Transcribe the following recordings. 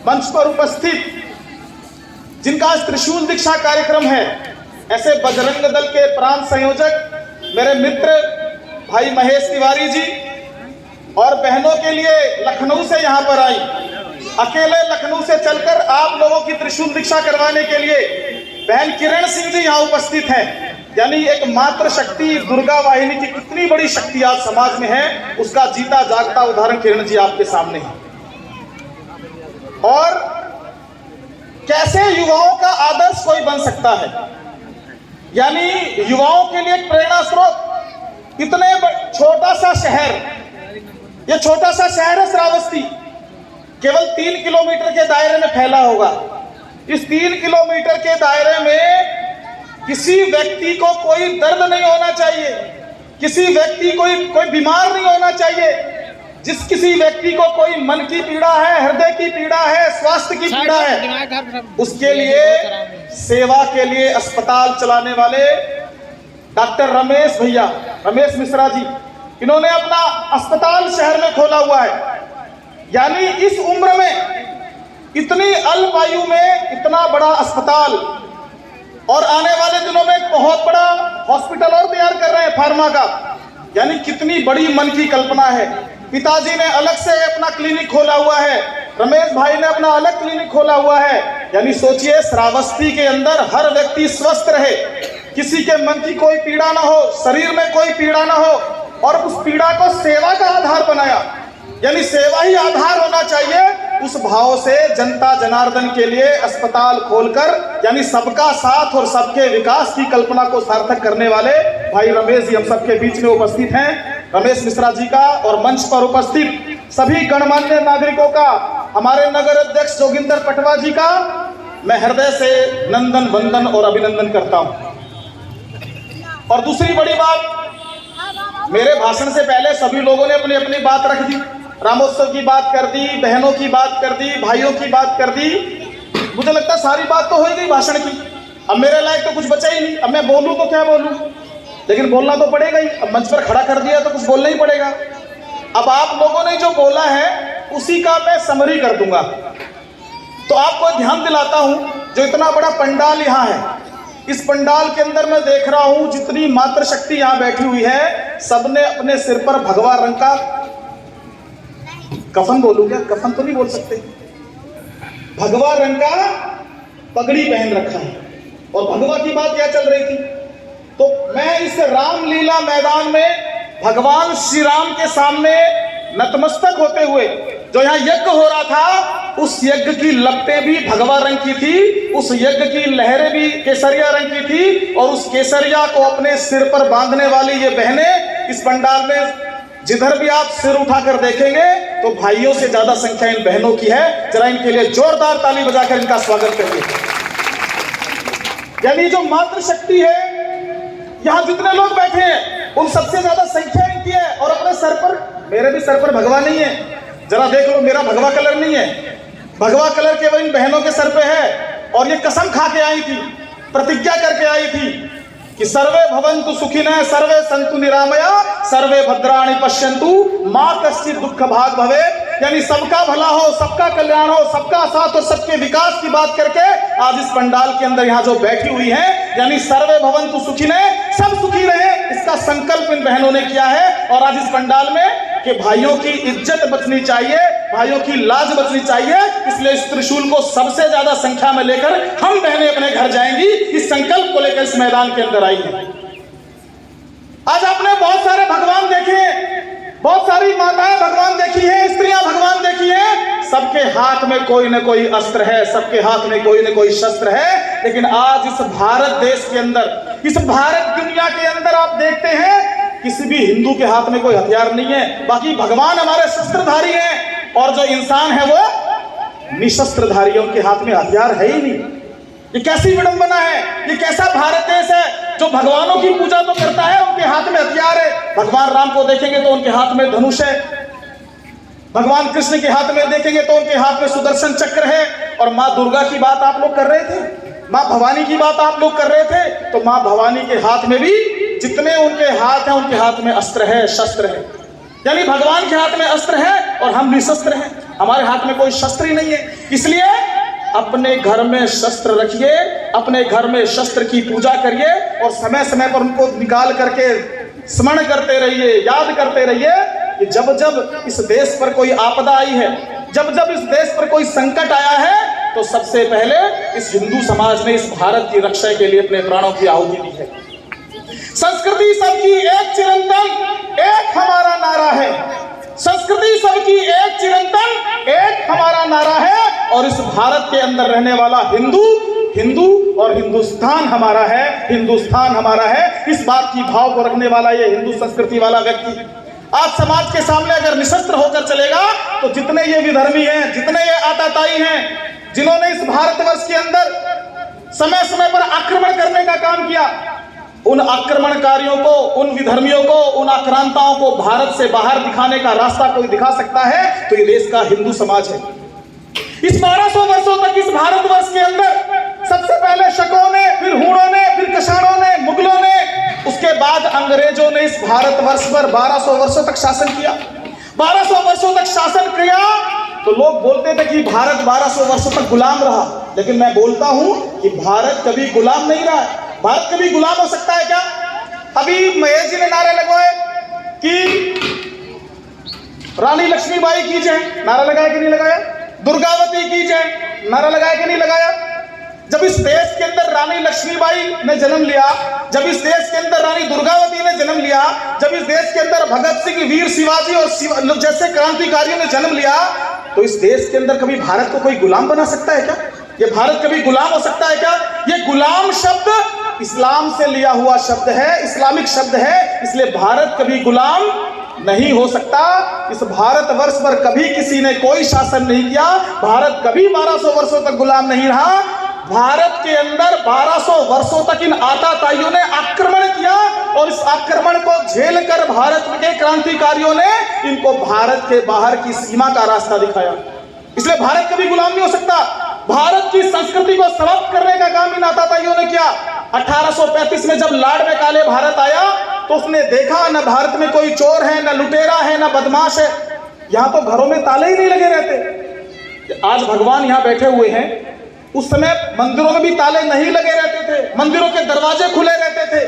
मंच पर उपस्थित जिनका आज त्रिशूल दीक्षा कार्यक्रम है, ऐसे बजरंग दल के प्रांत संयोजक मेरे मित्र भाई महेश तिवारी जी और बहनों के लिए लखनऊ से यहाँ पर आई, अकेले लखनऊ से चलकर आप लोगों की त्रिशूल दीक्षा करवाने के लिए बहन किरण सिंह जी यहाँ उपस्थित हैं। यानी एक मात्र शक्ति दुर्गा वाहिनी की कितनी बड़ी शक्ति आज समाज में है, उसका जीता जागता उदाहरण किरण जी आपके सामने है। और कैसे युवाओं का आदर्श कोई बन सकता है, यानी युवाओं के लिए एक प्रेरणा स्रोत। इतने छोटा सा शहर, ये छोटा सा शहर है श्रावस्ती, केवल 3 किलोमीटर के दायरे में फैला होगा। इस 3 किलोमीटर के दायरे में किसी व्यक्ति को कोई दर्द नहीं होना चाहिए, किसी व्यक्ति कोई बीमार नहीं होना चाहिए। जिस किसी व्यक्ति को कोई मन की पीड़ा है, हृदय की पीड़ा है, स्वास्थ्य की पीड़ा है, उसके लिए सेवा के लिए अस्पताल चलाने वाले डॉक्टर रमेश भैया, रमेश मिश्रा जी, इन्होंने अपना अस्पताल शहर में खोला हुआ है। यानी इस उम्र में, इतनी अल्प आयु में इतना बड़ा अस्पताल, और आने वाले दिनों में एक बहुत बड़ा हॉस्पिटल और तैयार कर रहे हैं फार्मा का। यानी कितनी बड़ी मन की कल्पना है। पिताजी ने अलग से अपना क्लिनिक खोला हुआ है, रमेश भाई ने अपना अलग क्लिनिक खोला हुआ है। यानी सोचिए, श्रावस्ती के अंदर हर व्यक्ति स्वस्थ रहे, किसी के मन की कोई पीड़ा ना हो, शरीर में कोई पीड़ा ना हो, और उस पीड़ा को सेवा का आधार बनाया। यानी सेवा ही आधार होना चाहिए, उस भाव से जनता जनार्दन के लिए अस्पताल खोलकर, यानी सबका साथ और सबके विकास की कल्पना को सार्थक करने वाले भाई रमेश जी हम सबके बीच में उपस्थित हैं। रमेश मिश्रा जी का और मंच पर उपस्थित सभी गणमान्य नागरिकों का, हमारे नगर अध्यक्ष जोगिंदर पटवा जी का मैं हृदय से नंदन वंदन और अभिनंदन करता हूं। और दूसरी बड़ी बात, मेरे भाषण से पहले सभी लोगों ने अपनी अपनी बात रख दी, रामोत्सव की बात कर दी, बहनों की बात कर दी, भाइयों की बात कर दी। मुझे लगता है सारी बात तो हो ही गई भाषण की, अब मेरे लायक तो कुछ बचा ही नहीं। अब मैं बोलूं तो क्या बोलूं, लेकिन बोलना तो पड़ेगा ही। अब मंच पर खड़ा कर दिया तो कुछ बोलना ही पड़ेगा। अब आप लोगों ने जो बोला है उसी का मैं समरी कर दूंगा। तो आपको ध्यान दिलाता हूं, जो इतना बड़ा पंडाल यहाँ है, इस पंडाल के अंदर मैं देख रहा हूं जितनी मात्र शक्ति यहाँ बैठी हुई है, सबने अपने सिर पर भगवा रंग का कफन, बोलूं क्या, कफन तो नहीं बोल सकते, भगवा रंग का पगड़ी पहन रखा है। और भगवा की बात क्या चल रही थी, तो मैं इस रामलीला मैदान में भगवान श्री राम के सामने नतमस्तक होते हुए, जो यहाँ यज्ञ हो रहा था, उस यज्ञ की लपटें भी भगवा रंग की थी, उस यज्ञ की लहरें भी केसरिया रंग की थी, और उस केसरिया को अपने सिर पर बांधने वाली ये बहनें इस पंडाल में, जिधर भी आप सिर उठाकर देखेंगे तो भाइयों से ज्यादा संख्या इन बहनों की है। जरा इनके लिए जोरदार ताली बजाकर इनका स्वागत करिए। यानी जो मात्र शक्ति है, यहां जितने लोग बैठे हैं उन सबसे ज्यादा संख्या इनकी है। और अपने सर पर, मेरे भी सर पर भगवा नहीं है, जरा देख लो, मेरा भगवा कलर नहीं है, भगवा कलर केवल इन बहनों के सर पे है। और ये कसम खा के आई थी, प्रतिज्ञा करके आई थी कि सर्वे भवन्तु सुखिनः, सर्वे सन्तु निरामया, सर्वे भद्राणि पश्यन्तु, मा कश्चित् दुःख भाग् भवेत्। यानी सबका भला हो, सबका कल्याण हो, सबका साथ और सबके विकास की बात करके आज इस पंडाल के अंदर यहाँ जो बैठी हुई है, यानी सर्वे भवन्तु सुखिनः, सब सुखी रहे, इसका संकल्प इन बहनों ने किया है। और आज इस पंडाल में कि भाइयों की इज्जत बचनी चाहिए, भाइयों की लाज बचनी चाहिए, इसलिए इस त्रिशूल को सबसे ज्यादा संख्या में लेकर हम बहनें अपने घर जाएंगी, इस संकल्प को लेकर इस मैदान के अंदर आई है। आज आपने बहुत सारे भगवान देखे, बहुत सारी माताएं भगवान देखी है, स्त्रियां भगवान देखी है, सबके हाथ में कोई न कोई अस्त्र है, सबके हाथ में कोई न कोई शस्त्र है। लेकिन आज इस भारत देश के अंदर, इस भारत दुनिया के अंदर आप देखते हैं किसी भी हिंदू के हाथ में कोई हथियार नहीं है। बाकी भगवान हमारे शस्त्रधारी हैं, और जो इंसान है वो निशस्त्रधारी है, उनके हाथ में हथियार है ही नहीं। ये कैसी विडंबना है, ये कैसा भारत देश है जो भगवानों की पूजा तो करता है, उनके हाथ में हथियार है। भगवान राम को देखेंगे तो उनके हाथ में धनुष है, भगवान कृष्ण के हाथ में देखेंगे तो उनके हाथ में सुदर्शन चक्र है। और माँ दुर्गा की बात आप लोग कर रहे थे, माँ भवानी की बात आप लोग कर रहे थे, तो माँ भवानी के हाथ में भी जितने उनके हाथ हैं, उनके हाथ में अस्त्र है, शस्त्र है। यानी भगवान के हाथ में अस्त्र है और हम निशस्त्र हैं। हमारे हाथ में कोई शस्त्र ही नहीं है। इसलिए अपने घर में शस्त्र रखिए, अपने घर में शस्त्र की पूजा करिए और समय समय पर उनको निकाल करके स्मरण करते रहिए, याद करते रहिए कि जब जब इस देश पर कोई आपदा आई है, जब जब इस देश पर कोई संकट आया है, तो सबसे पहले इस हिंदू समाज ने इस भारत की रक्षा के लिए अपने प्राणों की आहुति दी है। संस्कृति सबकी एक चिरंतन एक हमारा नारा है, संस्कृति सबकी एक चिरंतन एक हमारा नारा है। और इस भारत के अंदर रहने वाला हिंदू हिंदू और हिंदुस्तान हमारा है, हिंदुस्तान हमारा है। इस बात की भाव को रखने वाला ये हिंदू संस्कृति वाला व्यक्ति आज समाज के सामने अगर निशस्त्र होकर चलेगा तो जितने ये विधर्मी हैं, जितने ये आताताई हैं, जिन्होंने इस भारतवर्ष के अंदर समय समय पर आक्रमण करने का काम किया, उन आक्रमणकारियों को, उन विधर्मियों को, उन आक्रांताओं को भारत से बाहर दिखाने का रास्ता कोई दिखा सकता है तो ये देश का हिंदू समाज है। इस 1200 वर्षों तक इस भारतवर्ष के अंदर सबसे पहले शकों ने, फिर हूणों ने, फिर कषाणों ने, मुगलों ने, उसके बाद अंग्रेजों ने इस भारतवर्ष पर 1200 वर्षों तक शासन किया। 1200 वर्षों तक शासन किया तो लोग बोलते थे कि भारत 1200 वर्षों तक गुलाम रहा, लेकिन मैं बोलता हूं कि भारत कभी गुलाम नहीं रहा। भारत कभी गुलाम हो सकता है क्या? अभी महेश जी ने नारे लगवाए कि रानी लक्ष्मीबाई की जय, नारा लगाया कि नहीं लगाया? दुर्गावती की जय, नारा लगाया कि नहीं लगाया? जब इस देश के अंदर रानी लक्ष्मीबाई ने जन्म लिया, जब इस देश के अंदर रानी दुर्गावती ने जन्म लिया, जब इस देश के अंदर भगत सिंह, वीर शिवाजी और जैसे क्रांतिकारियों ने जन्म लिया, तो इस देश के अंदर कभी भारत को कोई गुलाम बना सकता है क्या? ये भारत कभी गुलाम हो सकता है क्या? ये गुलाम शब्द इस्लाम से लिया हुआ शब्द है, इस्लामिक शब्द है, इसलिए भारत कभी गुलाम नहीं हो सकता। इस भारतवर्ष पर कभी किसी ने कोई शासन नहीं किया, भारत कभी 1200 वर्षों तक गुलाम नहीं रहा। भारत के अंदर 1200 वर्षों तक इन आताताइयों ने आक्रमण किया और इस आक्रमण को झेलकर भारत के क्रांतिकारियों ने इनको भारत के बाहर की सीमा का रास्ता दिखाया। इसलिए भारत कभी गुलाम नहीं हो सकता। भारत की संस्कृति को समाप्त करने का काम इन आताताइयों ने किया। 1835 में जब लाड़ में काले भारत आया तो उसने देखा न भारत में कोई चोर है, न लुटेरा है, न बदमाश है। यहां तो घरों में ताले ही नहीं लगे रहते। आज भगवान यहां बैठे हुए हैं, उस समय मंदिरों में भी ताले नहीं लगे रहते थे, मंदिरों के दरवाजे खुले रहते थे,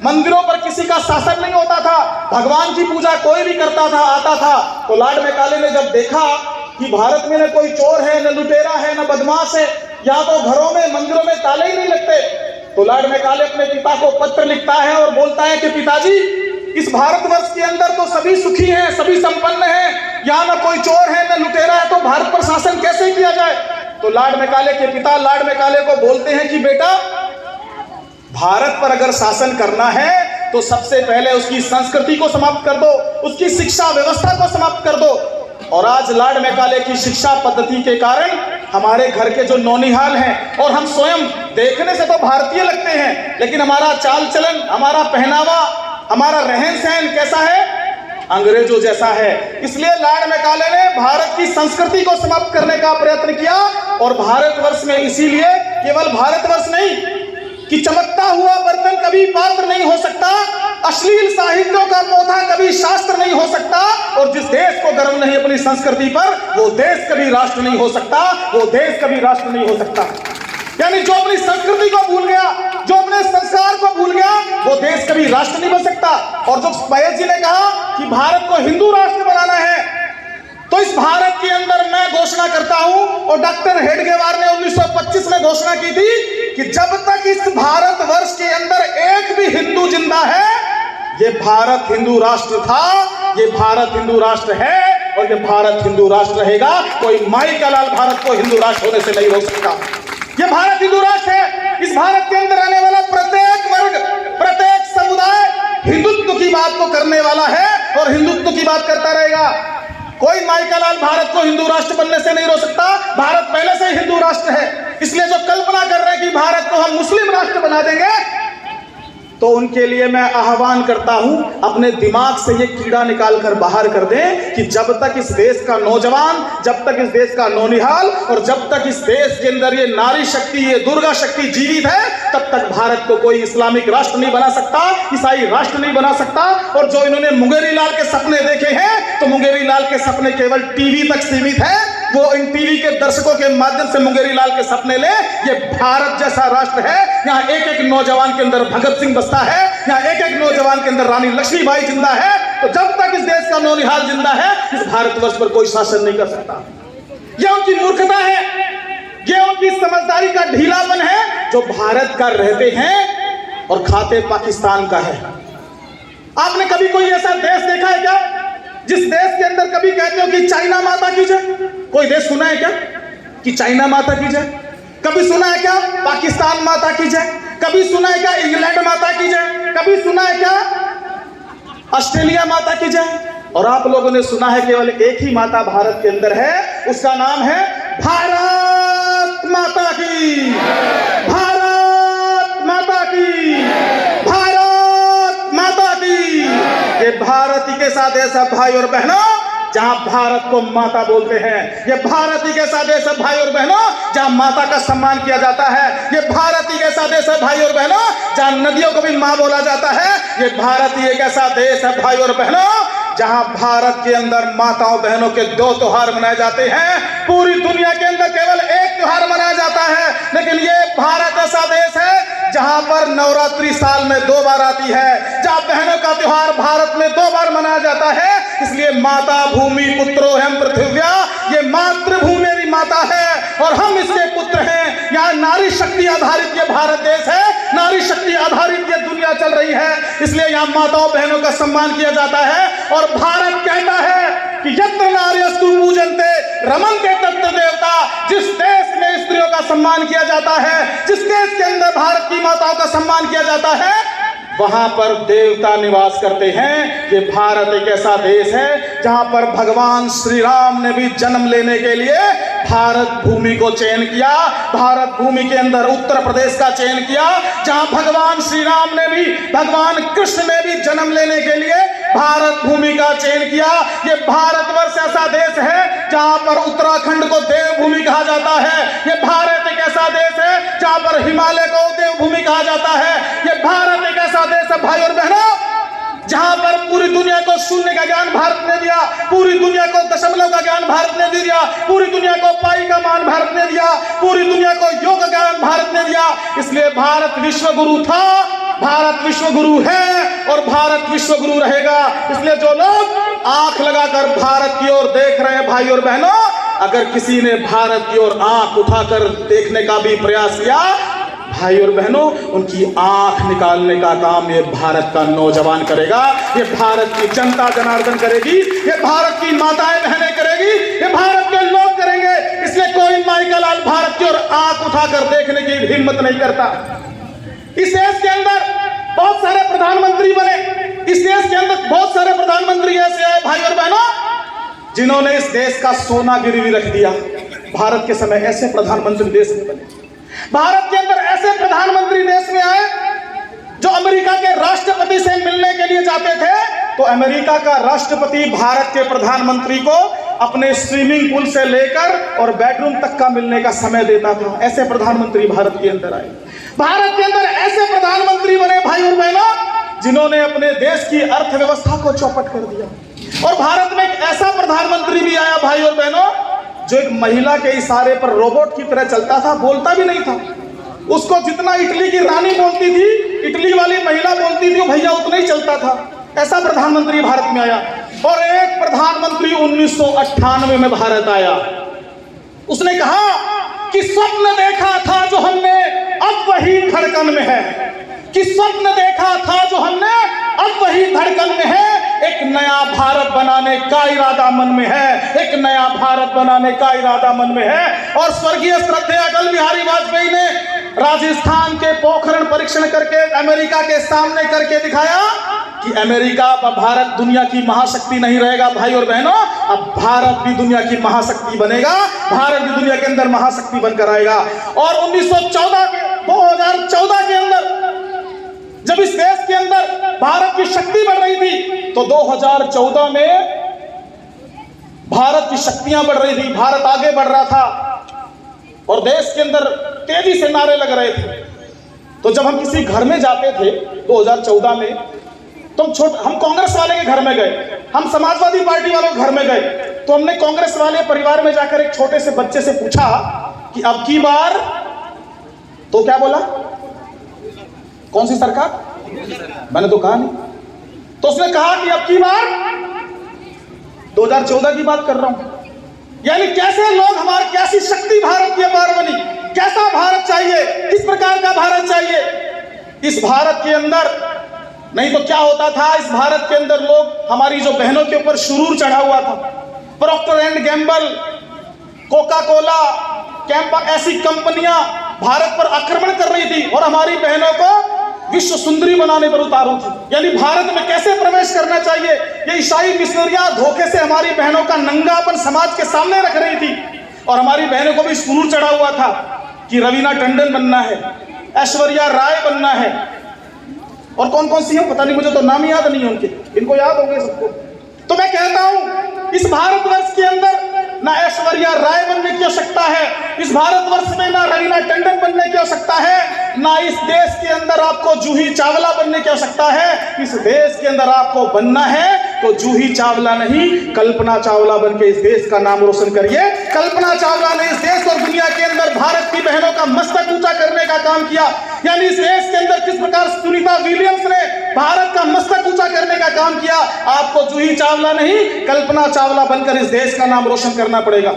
मंदिरों पर किसी का शासन नहीं होता था, भगवान की पूजा कोई भी करता था, आता था। तो लाड़ में काले ने जब देखा कि भारत में न कोई चोर है, न लुटेरा है, न बदमाश है, यहाँ तो घरों में, मंदिरों में ताले ही नहीं लगते, तो लाड़ में काले अपने पिता को पत्र लिखता है और बोलता है कि पिताजी, इस भारतवर्ष के अंदर तो सभी सुखी हैं, सभी संपन्न हैं, यहाँ न कोई चोर है, न लुटेरा है, तो भारत पर शासन कैसे किया जाए? तो लाड़ में काले के पिता लाड़ में काले को बोलते हैं कि बेटा, भारत पर अगर शासन करना है तो सबसे पहले उसकी संस्कृति को समाप्त कर दो, उसकी शिक्षा व्यवस्था को समाप्त कर दो। और आज लाड़ में काले की शिक्षा पद्धति के कारण हमारे घर के जो नौनिहाल हैं, और हम स्वयं देखने से तो भारतीय लगते हैं, लेकिन हमारा चाल चलन, हमारा पहनावा, हमारा रहन सहन कैसा है? अंग्रेजों जैसा है। इसलिए लाड़ में काले ने भारत की संस्कृति को समाप्त करने का प्रयत्न किया। और भारतवर्ष में इसीलिए केवल भारतवर्ष नहीं कि चमकता हुआ बर्तन कभी पात्र नहीं हो सकता, अश्लील साहित्यों का पोथा कभी शास्त्र नहीं हो सकता, और जिस देश को गर्व नहीं अपनी संस्कृति पर, वो देश कभी राष्ट्र नहीं हो सकता, वो देश कभी राष्ट्र नहीं हो सकता। यानी जो अपनी संस्कृति को भूल गया, जो अपने संस्कार को भूल गया, वो देश कभी राष्ट्र नहीं बन सकता। और जो महेश जी ने कहा कि भारत को हिंदू राष्ट्र बनाना है, तो इस भारत के अंदर मैं घोषणा करता हूं, और डॉक्टर हेडगेवार ने 1925 में घोषणा की थी कि जब तक इस भारतवर्ष के अंदर एक भी हिंदू जिंदा है, ये भारत हिंदू राष्ट्र था, ये भारत हिंदू राष्ट्र है, और ये भारत हिंदू राष्ट्र रहेगा। कोई माई का लाल भारत को हिंदू राष्ट्र होने से नहीं रोक सकता। ये भारत हिंदू राष्ट्र है। इस भारत के अंदर रहने वाला प्रत्येक वर्ग, प्रत्येक समुदाय हिंदुत्व की बात को करने वाला है और हिंदुत्व की बात करता रहेगा। कोई माई का लाल भारत को हिंदू राष्ट्र बनने से नहीं रोक सकता। भारत पहले से ही हिंदू राष्ट्र है। इसलिए जो कल्पना कर रहे हैं कि भारत को हम मुस्लिम राष्ट्र बना देंगे, तो उनके लिए मैं आह्वान करता हूं, अपने दिमाग से ये कीड़ा निकाल कर बाहर कर दें कि जब तक इस देश का नौजवान, जब तक इस देश का नौनिहाल, और जब तक इस देश के अंदर ये नारी शक्ति, ये दुर्गा शक्ति जीवित है, तब तक भारत को कोई इस्लामिक राष्ट्र नहीं बना सकता, ईसाई राष्ट्र नहीं बना सकता। और जो इन्होंने मुंगेरी लाल के सपने देखे हैं, तो मुंगेरी लाल के सपने केवल टीवी तक सीमित है। वो इन टीवी के दर्शकों के माध्यम से मुंगेरी लाल के सपने ले। ये भारत जैसा राष्ट्र है, यहाँ एक एक नौजवान के अंदर भगत सिंह बसता है, यहाँ एक एक नौजवान के अंदर रानी लक्ष्मीबाई जिंदा है। तो जब तक इस देश का नौनिहाल जिंदा है, इस भारतवर्ष पर कोई शासन नहीं कर सकता। यह उनकी मूर्खता है, यह उनकी समझदारी का ढीलापन है, जो भारत का रहते हैं और खाते पाकिस्तान का है। आपने कभी कोई ऐसा देश देखा है क्या जिस देश के अंदर कभी कहते हो कि चाइना माता की जय? कोई देश सुना है क्या कि चाइना माता की जय? कभी सुना है क्या पाकिस्तान माता की जय? कभी सुना है क्या इंग्लैंड माता की जय? कभी सुना है क्या ऑस्ट्रेलिया माता की जय? और आप लोगों ने सुना है केवल एक ही माता भारत के अंदर है, उसका नाम है भारत माता की, भारत माता की, भारत माता की। ये भारत ही के साथ ऐसा भाई और बहनों जहां भारत को माता बोलते हैं, ये भारत ही के साथ ऐसा भाई और बहनों जहां माता का सम्मान किया जाता है, ये भारत ही के साथ ऐसा भाई और बहनों जहां नदियों को भी मां बोला जाता है, ये भारत ही एक ऐसा देश है भाई और बहनों जहां भारत के अंदर माताओं बहनों के 2 त्योहार मनाए जाते हैं। पूरी दुनिया के अंदर केवल एक त्योहार मनाया जाता है, लेकिन ये भारत ऐसा देश है जहां पर नवरात्रि साल में 2 बार आती है, जहां बहनों का त्योहार भारत में 2 बार मनाया जाता है। इसलिए माता भूमि पुत्रो हम पृथिव्या, ये मातृभूमि मेरी माता है और हम इसके पुत्र हैं। यहाँ नारी शक्ति आधारित ये भारत देश है, नारी शक्ति आधारित ये दुनिया चल रही है, इसलिए यहाँ माताओं बहनों का सम्मान किया जाता है। और भारत कहता है कि यत्र नार्यस्तु पूजन्ते रमन्ते तत्र देवता। जिस देश में स्त्रियों का सम्मान किया जाता है, जिस देश के अंदर भारत की माताओं का सम्मान किया जाता है, वहां पर देवता निवास करते हैं। ये भारत एक ऐसा देश है जहां पर भगवान श्री राम ने भी जन्म लेने के लिए भारत भूमि को चयन किया, भारत भूमि के अंदर उत्तर प्रदेश का चयन किया, जहां भगवान श्री राम ने भी, भगवान कृष्ण ने भी जन्म लेने के लिए भारत भूमि का चयन किया। ये भारतवर्ष ऐसा देश है जहां पर उत्तराखंड को देवभूमि कहा जाता है। ये भारत एक ऐसा देश है जहां पर हिमालय को देवभूमि कहा जाता है। ये भारत एक ऐसा देश है भाई और बहनों जहां पर पूरी दुनिया को शून्य का ज्ञान भारत ने दिया, पूरी दुनिया को दशमलव का ज्ञान भारत ने दिया, पूरी दुनिया को पाई का मान भारत ने दिया, पूरी दुनिया को योग का ज्ञान भारत ने दिया। इसलिए भारत विश्व गुरु था, भारत विश्व गुरु है और भारत विश्व गुरु रहेगा। इसलिए जो लोग आंख लगाकर भारत की ओर देख रहे हैं भाई और बहनों, अगर किसी ने भारत की ओर आंख उठाकर देखने का भी प्रयास किया, भाई और बहनों, उनकी आंख निकालने का काम ये भारत का नौजवान करेगा, ये भारत की जनता जनार्दन करेगी, ये भारत की माताएं बहनें करेगी, ये भारत के लोग करेंगे। इसलिए कोई माइकल लाल भारत की ओर आंख उठाकर देखने की हिम्मत नहीं करता। इस देश के अंदर बहुत सारे प्रधानमंत्री बने, इस देश के अंदर बहुत सारे प्रधानमंत्री ऐसे हैं भाई और बहनों जिन्होंने इस देश का सोना गिरवी रख दिया। भारत के समय ऐसे प्रधानमंत्री देश में बने, भारत के अंदर ऐसे प्रधानमंत्री देश में आए जो अमेरिका के राष्ट्रपति से मिलने के लिए जाते थे तो अमेरिका का राष्ट्रपति भारत के प्रधानमंत्री को अपने स्विमिंग पूल से लेकर और बेडरूम तक का मिलने का समय देता था। ऐसे प्रधानमंत्री भारत के अंदर आए। भारत के अंदर ऐसे प्रधानमंत्री बने भाई और बहनों जिन्होंने अपने देश की अर्थव्यवस्था को चौपट कर दिया। और भारत में एक ऐसा प्रधानमंत्री भी आया भाई और बहनों जो एक महिला के इशारे पर रोबोट की तरह चलता था, बोलता भी नहीं था। उसको जितना इटली की रानी बोलती थी, इटली वाली महिला बोलती थी, भैया उतना ही चलता था। ऐसा प्रधानमंत्री भारत में आया। और एक प्रधानमंत्री 1998 में भारत आया, उसने कहा कि स्वप्न देखा था जो हमने अब वही धड़कन में है, कि स्वप्न देखा था जो हमने अब वही धड़कन में है। एक नया भारत बनाने का इरादा मन में है, एक नया भारत बनाने का इरादा मन में है। और स्वर्गीय श्रद्धेय अटल बिहारी वाजपेयी ने राजस्थान के पोखरण परीक्षण करके अमेरिका के सामने करके दिखाया कि अमेरिका व भारत दुनिया की महाशक्ति नहीं रहेगा भाई और बहनों, अब भारत भी दुनिया की महाशक्ति बनेगा, भारत भी दुनिया के अंदर महाशक्ति बनकर आएगा। और 2014 के अंदर जब इस देश के अंदर भारत की शक्ति बढ़ रही थी तो 2014 में भारत की शक्तियां बढ़ रही थी, भारत आगे बढ़ रहा था और देश के अंदर तेजी से नारे लग रहे थे। तो जब हम किसी घर में जाते थे 2014 में, तो हम कांग्रेस वाले के घर में गए, हम समाजवादी पार्टी वालों के घर में गए, तो हमने कांग्रेस वाले परिवार में जाकर एक छोटे से बच्चे से पूछा कि अब की बार, तो क्या बोला, कौन सी सरकार? मैंने तो कहा नहीं। तो उसने कहा कि अब की बार 2014 की बात कर रहा हूं। यानी कैसे लोग हमारे, कैसी शक्ति भारत की बार बनी, कैसा भारत चाहिए, किस प्रकार का भारत चाहिए इस भारत के अंदर। नहीं तो क्या होता था, इस भारत के अंदर लोग, हमारी जो बहनों के ऊपर शुरूर चढ़ा हुआ था, Procter and Gamble, Coca Cola, Campa, ऐसी कंपनियां भारत पर आक्रमण कर रही थी और हमारी बहनों को विश्व सुंदरी बनाने पर उतारू थी। यानी भारत में कैसे प्रवेश करना चाहिए, ये ईसाई मिशनरियां धोखे से हमारी बहनों का नंगापन समाज के सामने रख रही थी और हमारी बहनों को भी सुरूर चढ़ा हुआ था कि रवीना टंडन बनना है, ऐश्वर्या राय बनना है, और कौन कौन सी है पता नहीं, मुझे तो नाम याद नहीं है उनके, इनको याद होंगे सबको। तो मैं कहता हूं इस भारतवर्ष के अंदर ना ऐश्वर्या राय बनने की आवश्यकता है, इस भारतवर्ष में ना रवीना टंडन बनने की आवश्यकता है, ना इस देश के अंदर आपको जूही चावला बनने की आवश्यकता है। इस देश के अंदर आपको बनना है तो जूही चावला नहीं, कल्पना चावला बन के इस देश का नाम रोशन करिए। कल्पना चावला ने इस देश और दुनिया के अंदर भारत की बहनों का मस्तक ऊंचा करने का काम किया। यानी इस देश के अंदर किस प्रकार सुनीता विलियम्स ने भारत का मस्तक ऊंचा करने का काम किया, आपको जूही चावला नहीं, कल्पना चावला बनकर इस देश का नाम रोशन करना पड़ेगा।